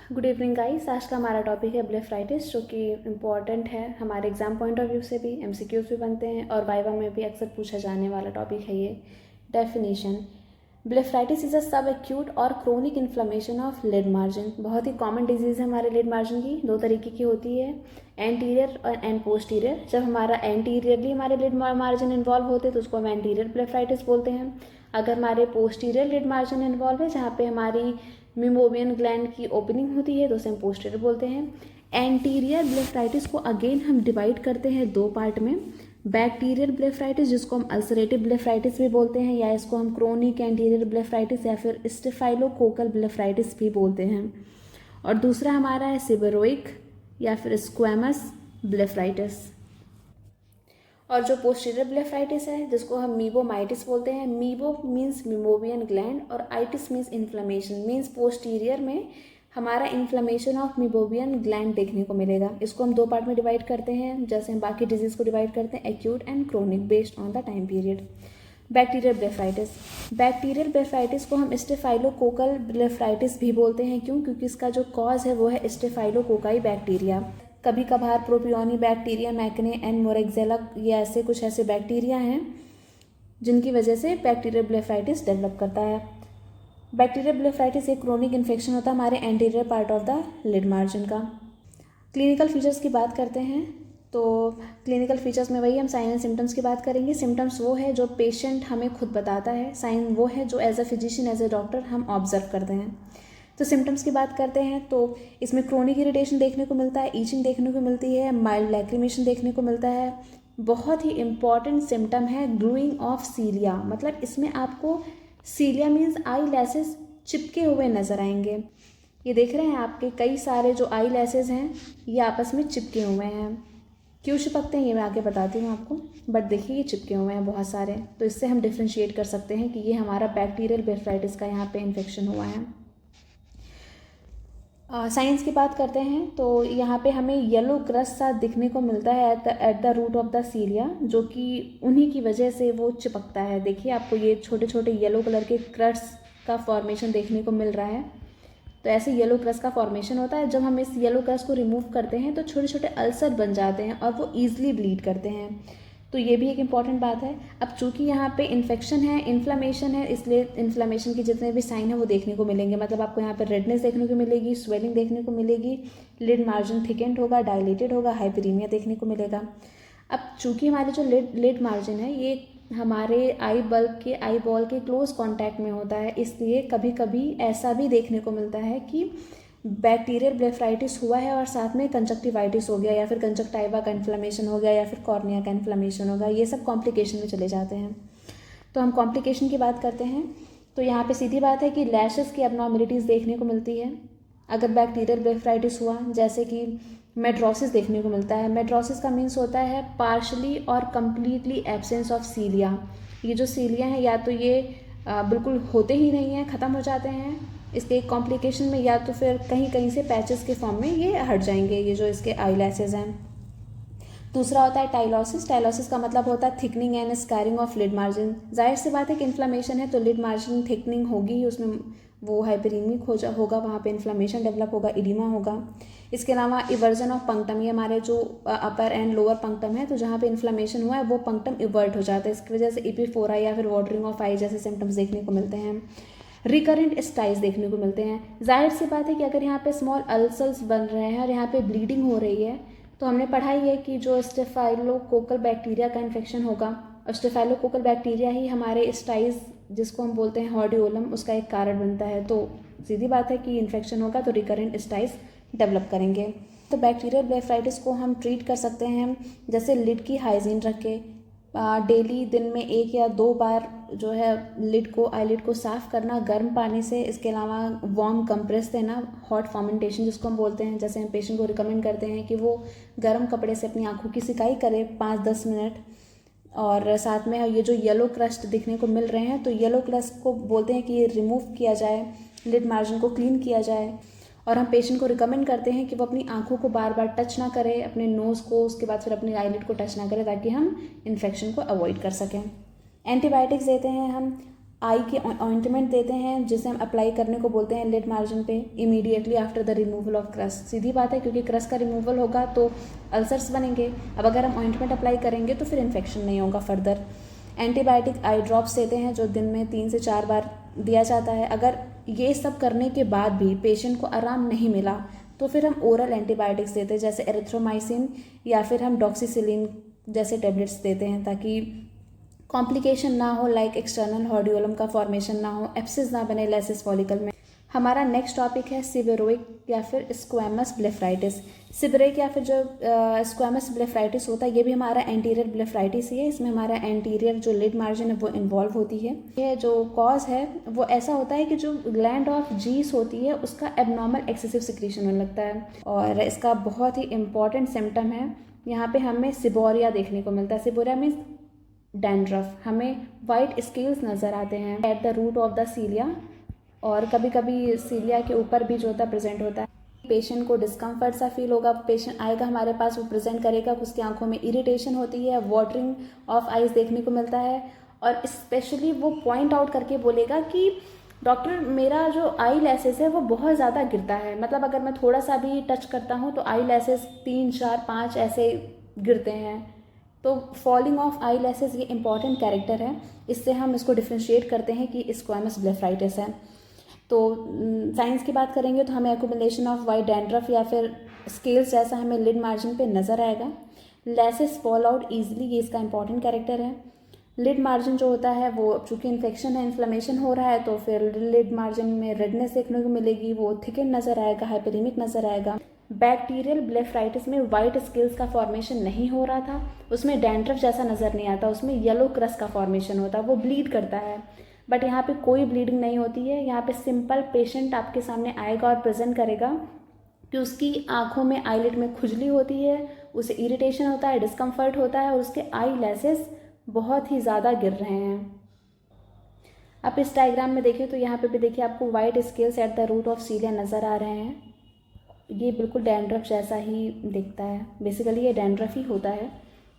Good evening guys. आज का हमारा टॉपिक है ब्लेफराइटिस, जो कि इम्पॉर्टेंट है हमारे एग्जाम पॉइंट ऑफ व्यू से भी, एमसीक्यूज भी बनते हैं और वाइवा में भी अक्सर पूछा जाने वाला टॉपिक है ये। Definition: blepharitis is a subacute और chronic inflammation of lid margin. बहुत ही कॉमन डिजीज़ है हमारे लिड मार्जिन की। दो तरीके की होती है, एंटीरियर और एंड पोस्टीरियर। जब हमारा एंटीरियरली हमारे लिड मार्जिन इन्वॉल्व होते हैं तो उसको हम एंटीरियर ब्लेफराइटिस बोलते हैं। अगर हमारे पोस्टीरियर लिड मार्जिन इन्वॉल्व है, जहाँ पे हमारी मिमोवियन ग्लैंड की ओपनिंग होती है, तो उसे हम पोस्टीरियर बोलते हैं। एंटीरियर ब्लेफराइटिस को अगेन हम डिवाइड करते हैं दो पार्ट में। बैक्टीरियल ब्लेफराइटिस, जिसको हम अल्सरेटिव ब्लेफराइटिस भी बोलते हैं, या इसको हम क्रोनिक एंटीरियर ब्लेफराइटिस या फिर स्टेफाइलोकोकल ब्लेफराइटिस भी बोलते हैं। और दूसरा हमारा है सिबेरोइक या फिर स्क्वैमस ब्लेफराइटिस। और जो पोस्टीरियर ब्लेफराइटिस है, जिसको हम मीबोमाइटिस बोलते हैं, मीबो मीन्स मिमोवियन ग्लैंड और itis means inflammation, means posterior में हमारा इन्फ्लेमेशन ऑफ मिबोवियन ग्लैंड देखने को मिलेगा। इसको हम दो पार्ट में डिवाइड करते हैं, जैसे हम बाकी डिजीज को डिवाइड करते हैं, acute and chronic, based on the time period. Bacterial blepharitis: bacterial blepharitis को हम स्टेफाइलोकोकल ब्लेफराइटिस भी बोलते हैं। क्यों? क्योंकि इसका जो कॉज है वो है स्टेफाइलोकोकाई बैक्टीरिया। कभी कभार प्रोपियोनी बैक्टीरिया, मैकने एंड मोरेक्सेला, ये ऐसे बैक्टीरिया हैं जिनकी वजह से बैक्टीरियल ब्लेफराइटिस डेवलप करता है। बैक्टीरियल ब्लेफराइटिस एक क्रोनिक इन्फेक्शन होता है हमारे anterior part of the lid margin का। क्लिनिकल फीचर्स की बात करते हैं तो क्लिनिकल फीचर्स में वही हम साइन एंड सिम्टम्स की बात करेंगे। सिम्टम्स वो है जो पेशेंट हमें खुद बताता है, साइन वो है जो as a physician, as a doctor हम ऑब्जर्व करते हैं। तो सिम्टम्स की बात करते हैं तो इसमें क्रोनिक इरिटेशन देखने को मिलता है, ईचिंग देखने को मिलती है, माइल्ड लैक्रिमेशन देखने को मिलता है। बहुत ही इंपॉर्टेंट सिम्टम है ग्लूइंग ऑफ सीलिया, मतलब इसमें आपको सीलिया मीन्स आई लैसेस चिपके हुए नजर आएंगे। ये देख रहे हैं आपके कई सारे जो आई लैसेस हैं ये आपस में चिपके हुए हैं। क्यों चिपकते हैं ये मैं आगे बताती हूँ आपको, बट देखिए ये चिपके हुए हैं बहुत सारे, तो इससे हम डिफ्रेंशिएट कर सकते हैं कि ये हमारा बैक्टीरियल ब्लेफराइटिस का यहाँ पे इन्फेक्शन हुआ है। साइंस की बात करते हैं तो यहाँ पे हमें येलो क्रस्ट सा दिखने को मिलता है at the root of the cilia, जो कि उन्हीं की वजह से वो चिपकता है। देखिए आपको ये छोटे छोटे येलो कलर के क्रस्ट का फॉर्मेशन देखने को मिल रहा है। तो ऐसे येलो क्रस्ट का फॉर्मेशन होता है। जब हम इस येलो क्रस्ट को रिमूव करते हैं तो छोटे छोटे अल्सर बन जाते हैं और वो ईजिली ब्लीड करते हैं। तो ये भी एक इम्पॉर्टेंट बात है। अब चूंकि यहाँ पे इन्फेक्शन है, इन्फ्लेमेशन है, इसलिए इन्फ्लेमेशन के जितने भी साइन है वो देखने को मिलेंगे। मतलब आपको यहाँ पे रेडनेस देखने को मिलेगी, स्वेलिंग देखने को मिलेगी, लिड मार्जिन थिकेंड होगा, डायलेटेड होगा, हाइपरीमिया देखने को मिलेगा। अब चूंकि हमारे जो लिड मार्जिन है ये हमारे आई बल्ब के, आई बॉल के क्लोज कॉन्टैक्ट में होता है, इसलिए कभी कभी ऐसा भी देखने को मिलता है कि बैक्टीरियल ब्लेफराइटिस हुआ है और साथ में कंजक्टिवाइटिस हो गया, या फिर कंजक्टाइवा का इन्फ्लेमेशन हो गया, या फिर कॉर्निया का इन्फ्लेमेशन हो गया। ये सब कॉम्प्लिकेशन में चले जाते हैं। तो हम कॉम्प्लिकेशन की बात करते हैं तो यहाँ पे सीधी बात है कि लैशेस की एबनॉर्मलिटीज़ देखने को मिलती है अगर बैक्टीरियल ब्लेफराइटिस हुआ, जैसे कि मेड्रोसिस देखने को मिलता है। मेड्रोसिस का मीन्स होता है पार्शली और कम्प्लीटली एब्सेंस ऑफ सीलिया। ये जो सीलिया है या तो ये बिल्कुल होते ही नहीं हैं, ख़त्म हो जाते हैं इसके कॉम्प्लिकेशन में, या तो फिर कहीं कहीं से पैचेस के फॉर्म में ये हट जाएंगे, ये जो इसके आई लैसेस हैं। दूसरा होता है टाइलोसिस। टाइलोसिस का मतलब होता है thickening and scarring of lid margin. जाहिर सी बात है कि इन्फ्लेमेशन है तो लिड मार्जिन थिकनिंग होगी, उसमें वो हाइपरीमिक होगा, वहाँ पे इन्फ्लेमेशन डेवलप होगा, इडिमा होगा। इसके अलावा इवर्जन ऑफ पंक्टम, ये हमारे जो अपर एंड लोअर पंक्टम है, तो जहाँ पे इन्फ्लेमेशन हुआ है वो पंक्टम इवर्ट हो जाता है, इसकी वजह से इपीफोरा या फिर वाटरिंग ऑफ आई जैसे सिम्टम्स देखने को मिलते हैं। रिकरेंट स्टाइज देखने को मिलते हैं। जाहिर सी बात है कि अगर यहाँ पे स्मॉल अल्सर्स बन रहे हैं और यहाँ पे ब्लीडिंग हो रही है, तो हमने पढ़ा ही है कि जो स्टेफाइलोकोकल बैक्टीरिया का इन्फेक्शन होगा, और स्टेफाइलोकोकल बैक्टीरिया ही हमारे स्टाइज, जिसको हम बोलते हैं हॉर्डियोलम, उसका एक कारण बनता है। तो सीधी बात है कि इन्फेक्शन होगा तो रिकरेंट स्टाइज डेवलप करेंगे। तो बैक्टीरियल ब्लेफराइटिस को हम ट्रीट कर सकते हैं जैसे लिड की हाइजीन रख के, डेली दिन में 1 या 2 बार जो है लिड को, आईलिड को साफ़ करना गर्म पानी से। इसके अलावा वार्म कंप्रेस देना, हॉट फर्मेंटेशन जिसको हम बोलते हैं, जैसे हम पेशेंट को रिकमेंड करते हैं कि वो गर्म कपड़े से अपनी आँखों की सिकाई करे 5-10 मिनट। और साथ में ये जो येलो क्रस्ट दिखने को मिल रहे हैं, तो येलो क्रस्ट को बोलते हैं कि ये रिमूव किया जाए, लिड मार्जिन को क्लीन किया जाए। और हम पेशेंट को रिकमेंड करते हैं कि वो अपनी आंखों को बार बार टच ना करे, अपने नोज़ को, उसके बाद फिर अपनी आईलिड को टच ना करे, ताकि हम इन्फेक्शन को अवॉइड कर सकें। एंटीबायोटिक्स देते हैं हम आई के ऑइंटमेंट देते हैं जिसे हम अप्लाई करने को बोलते हैं लिड मार्जिन पे immediately after the removal of crust. सीधी बात है, क्योंकि क्रस्ट का रिमूवल होगा तो अल्सर्स बनेंगे। अब अगर हम ऑइंटमेंट अप्लाई करेंगे तो फिर इन्फेक्शन नहीं होगा फर्दर। एंटीबायोटिक आई ड्रॉप्स देते हैं जो दिन में 3 से 4 बार दिया जाता है। अगर ये सब करने के बाद भी पेशेंट को आराम नहीं मिला तो फिर हम ओरल एंटीबायोटिक्स देते हैं, जैसे एरिथ्रोमाइसिन या फिर हम डॉक्सीसिलिन जैसे टेबलेट्स देते हैं, ताकि कॉम्प्लिकेशन ना हो, लाइक एक्सटर्नल हॉर्डियोलम का फॉर्मेशन ना हो, एब्सिस ना बने लेसिस फॉलिकल में। हमारा नेक्स्ट टॉपिक है सीबेरोइक या फिर स्क्वैमस ब्लेफराइटिस। सीबेरोइक या फिर जो स्क्वैमस ब्लेफराइटिस होता है ये भी हमारा एंटीरियर ब्लेफराइटिस ही है। इसमें हमारा एंटीरियर जो लिड मार्जिन है वो इन्वॉल्व होती है। ये जो कॉज है वो ऐसा होता है कि जो ग्लैंड ऑफ जीस होती है उसका एबनॉर्मल एक्सेसिव सिक्रीशन होने लगता है, और इसका बहुत ही इंपॉर्टेंट सिम्टम है। यहाँ पे हमें सिबोरिया देखने को मिलता है। Seborrhea means dandruff. हमें वाइट स्केल्स नज़र आते हैं at the root of the cilia, और कभी कभी सीलिया के ऊपर भी जो होता है प्रेजेंट होता है। पेशेंट को डिस्कम्फर्ट सा फील होगा, पेशेंट आएगा हमारे पास, वो प्रेजेंट करेगा, उसकी आंखों में इरिटेशन होती है, वाटरिंग ऑफ आइज देखने को मिलता है, और स्पेशली वो पॉइंट आउट करके बोलेगा कि डॉक्टर मेरा जो आई लैसेस है वो बहुत ज़्यादा गिरता है। मतलब अगर मैं थोड़ा सा भी टच करता हूँ तो आई लैसेस 3, 4, 5 ऐसे गिरते हैं। तो फॉलिंग ऑफ आई लैसेस ये इंपॉर्टेंट कैरेक्टर है, इससे हम इसको डिफ्रेंशिएट करते हैं कि स्क्वैमस ब्लेफराइटिस है। तो साइंस की बात करेंगे तो हमें एक्यूमुलेशन ऑफ वाइट डैंड्रफ या फिर स्केल्स जैसा हमें लिड मार्जिन पे नज़र आएगा। लैसेस फॉल आउट ईजिली, ये इसका इंपॉर्टेंट कैरेक्टर है। लिड मार्जिन जो होता है वो चूँकि इन्फेक्शन है, इन्फ्लेमेशन हो रहा है, तो फिर लिड मार्जिन में रेडनेस देखने को मिलेगी, वो थिकन नज़र आएगा, हाइपरीमिक नज़र आएगा। बैक्टीरियल ब्लेफराइटिस में वाइट स्केल्स का फॉर्मेशन नहीं हो रहा था, उसमें डैंड्रफ जैसा नज़र नहीं आता, उसमें येलो क्रस्ट का फॉर्मेशन होता है, वो ब्लीड करता है। बट यहाँ पे कोई ब्लीडिंग नहीं होती है। यहाँ पे सिंपल पेशेंट आपके सामने आएगा और प्रेजेंट करेगा कि उसकी आंखों में आईलिड में खुजली होती है, उसे इरिटेशन होता है, डिस्कम्फर्ट होता है, और उसके आई लैसेस बहुत ही ज़्यादा गिर रहे हैं। आप इस डायग्राम में देखिए तो यहाँ पे भी देखिए आपको white scales at the root of cilia नज़र आ रहे हैं। ये बिल्कुल डैंड्रफ जैसा ही दिखता है, बेसिकली ये डैंड्रफ ही होता है।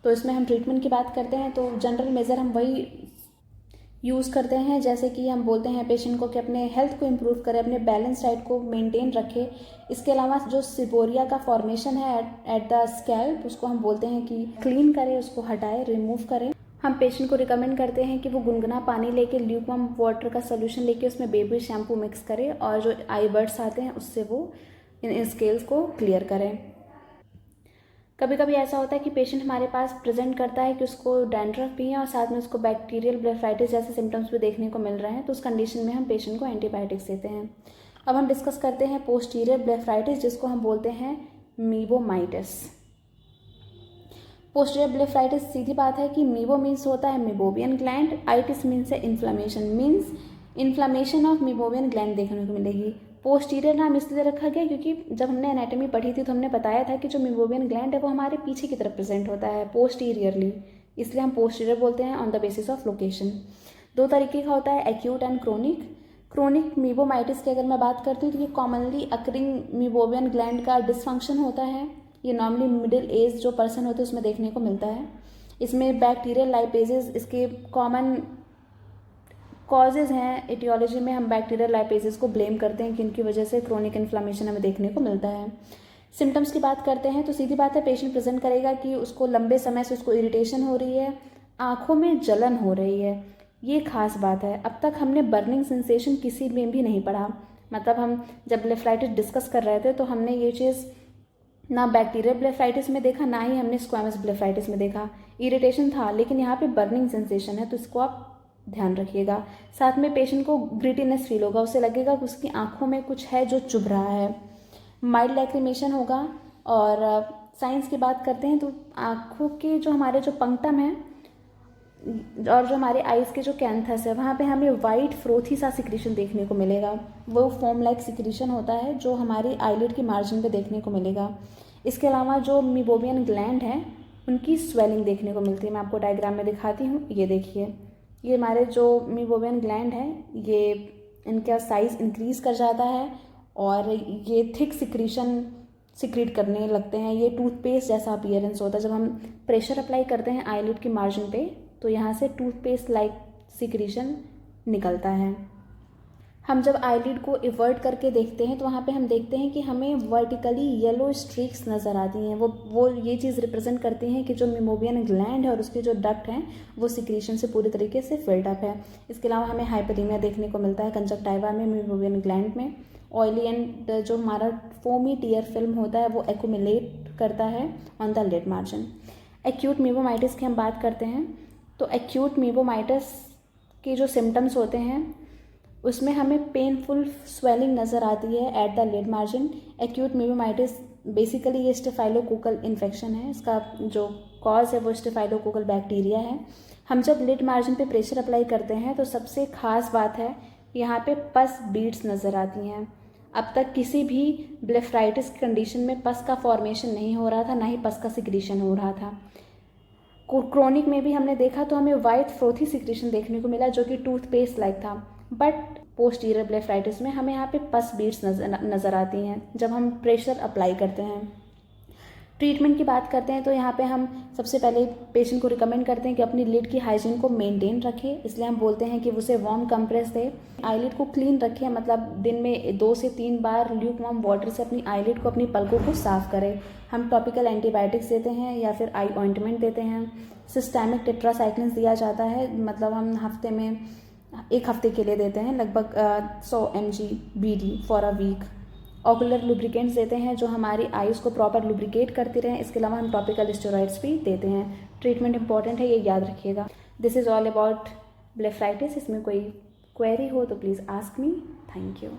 तो इसमें हम ट्रीटमेंट की बात करते हैं तो जनरल मेजर हम वही यूज़ करते हैं, जैसे कि हम बोलते हैं पेशेंट को कि अपने हेल्थ को इम्प्रूव करे, अपने बैलेंस डाइट को मेंटेन रखे। इसके अलावा जो सिबोरिया का फॉर्मेशन है एट द स्कैल्प, उसको हम बोलते हैं कि क्लीन करें, उसको हटाए, रिमूव करें। हम पेशेंट को रिकमेंड करते हैं कि वो गुनगुना पानी लेके, ल्यूकवार्म वाटर का सोल्यूशन लेके उसमें बेबी शैम्पू मिक्स करें, और जो आई बर्ड्स आते हैं उससे वो इन स्केल्स को क्लियर करें। कभी कभी ऐसा होता है कि पेशेंट हमारे पास प्रेजेंट करता है कि उसको डैंड्रफ भी है और साथ में उसको बैक्टीरियल ब्लेफराइटिस जैसे सिम्टम्स भी देखने को मिल रहे हैं, तो उस कंडीशन में हम पेशेंट को एंटीबायोटिक्स देते हैं। अब हम डिस्कस करते हैं पोस्टीरियर ब्लेफराइटिस, जिसको हम बोलते हैं मीबोमाइटिस। पोस्टीरियर ब्लेफराइटिस सीधी बात है कि मीबो मीन्स होता है मीबोवियन ग्लैंड, आइटिस मीन्स है inflammation, means inflammation of meibomian gland देखने को मिलेगी। पोस्टीरियर नाम इसलिए रखा गया क्योंकि जब हमने एनाटॉमी पढ़ी थी तो हमने बताया था कि जो मीबोवियन ग्लैंड है वो हमारे पीछे की तरफ प्रेजेंट होता है पोस्टीरियरली, इसलिए हम पोस्टीरियर बोलते हैं on the basis of location. 2 तरीके का होता है, एक्यूट एंड क्रोनिक। क्रोनिक मीबोमाइटिस की अगर मैं बात करती हूँ तो ये कॉमनली अकरिंग मीबोवियन ग्लैंड का डिसफंक्शन होता है। ये नॉर्मली मिडिल एज जो पर्सन होते हैं उसमें देखने को मिलता है। इसमें बैक्टीरियल लाइपेजेस इसके कॉमन कॉजेज़ हैं। एटियोलॉजी में हम बैक्टीरियल लाइपेजेस को ब्लेम करते हैं कि इनकी वजह से क्रोनिक इन्फ्लामेशन हमें देखने को मिलता है। सिम्टम्स की बात करते हैं तो सीधी बात है, पेशेंट प्रेजेंट करेगा कि उसको लंबे समय से उसको इरिटेशन हो रही है, आँखों में जलन हो रही है। ये खास बात है, अब तक हमने बर्निंग सेंसेशन किसी में भी नहीं पढ़ा। मतलब हम जब ब्लेफराइटिस डिस्कस कर रहे थे तो हमने ये चीज़ ना बैक्टीरियल ब्लेफराइटिस में देखा, ना ही हमने स्क्वैमस ब्लेफराइटिस में देखा। इरिटेशन था लेकिन यहाँ पे बर्निंग सेंसेशन है, तो इसको आप ध्यान रखिएगा। साथ में पेशेंट को ग्रिटीनेस फील होगा, उसे लगेगा कि उसकी आंखों में कुछ है जो चुभ रहा है। माइल्ड लैक्रिमेशन होगा। और साइंस की बात करते हैं तो आँखों के जो हमारे जो पंक्टम है और जो हमारे आइज़ के जो कैंथस है वहाँ पे हमें वाइट फ्रोथी सा सिक्रीशन देखने को मिलेगा। वो फोम लाइक सिक्रीशन होता है जो हमारी आईलिड की मार्जिन पे देखने को मिलेगा। इसके अलावा जो मीबोवियन ग्लैंड है उनकी स्वेलिंग देखने को मिलती है। मैं आपको डायग्राम में दिखाती हूँ, ये देखिए, ये हमारे जो मीबोवियन ग्लैंड है ये इनका साइज़ इंक्रीज़ कर जाता है और ये थिक सिक्रीशन सिक्रीट करने लगते हैं। ये टूथपेस्ट जैसा अपीयरेंस होता है। जब हम प्रेशर अप्लाई करते हैं आईलिड की मार्जिन पे तो यहाँ से टूथपेस्ट लाइक सिक्रीशन निकलता है। हम जब आईलिड को इवर्ट करके देखते हैं तो वहाँ पे हम देखते हैं कि हमें वर्टिकली येलो स्ट्रीक्स नज़र आती हैं। वो ये चीज़ रिप्रेजेंट करती हैं कि जो मेमोबियन ग्लैंड है और उसके जो डक्ट हैं वो सिक्रीशन से पूरी तरीके से फिल्ड अप है। इसके अलावा हमें हाइपरीमिया देखने को मिलता है कंजक्टाइवा में, मेमोबियन ग्लैंड में। ऑयली एंड जो हमारा फोमी टीयर फिल्म होता है वो एक्यूमुलेट करता है on the lid margin. Acute meibomitis की हम बात करते हैं तो एक्यूट मीबोमाइटिस के जो सिम्टम्स होते हैं उसमें हमें पेनफुल स्वेलिंग नज़र आती है at the lid margin. Acute meibomitis basically ये स्टेफाइलोकोकल इन्फेक्शन है, इसका जो कॉज है वो स्टेफाइलोकोकल बैक्टीरिया है। हम जब लिड मार्जिन पे प्रेशर अप्लाई करते हैं तो सबसे ख़ास बात है यहाँ पे पस बीड्स नज़र आती हैं। अब तक किसी भी ब्लेफराइटिस कंडीशन में पस का फॉर्मेशन नहीं हो रहा था, ना ही पस का सिक्रीशन हो रहा था। क्रोनिक में भी हमने देखा तो हमें वाइट फ्रोथी सिक्रीशन देखने को मिला जो कि टूथपेस्ट लाइक था, बट पोस्टीरियर ब्लेफराइटिस में हमें यहाँ पे पस बीड्स नज़र आती हैं जब हम प्रेशर अप्लाई करते हैं। ट्रीटमेंट की बात करते हैं तो यहाँ पे हम सबसे पहले पेशेंट को रिकमेंड करते हैं कि अपनी लिड की हाइजीन को मेंटेन रखें, इसलिए हम बोलते हैं कि उसे वार्म कंप्रेस दे। आईलिड को क्लीन रखें, मतलब दिन में 2 से 3 बार ल्यूक वार्म वाटर से अपनी आईलिड को, अपनी पलकों को साफ़ करें। हम टॉपिकल एंटीबायोटिक्स देते हैं या फिर आई ऑइंटमेंट देते हैं। सिस्टेमिक टेट्रासाइक्लिन दिया जाता है, मतलब हम हफ्ते में 1 हफ्ते के लिए देते हैं लगभग 100 mg BD for a week. Ocular lubricants देते हैं जो हमारी आइज़ को प्रॉपर लुब्रिकेट करती रहें। इसके अलावा हम टॉपिकल स्टेरॉइड्स भी देते हैं। ट्रीटमेंट इंपॉर्टेंट है, ये याद रखिएगा। This is all about blepharitis. इसमें कोई क्वेरी हो तो please ask me. Thank you.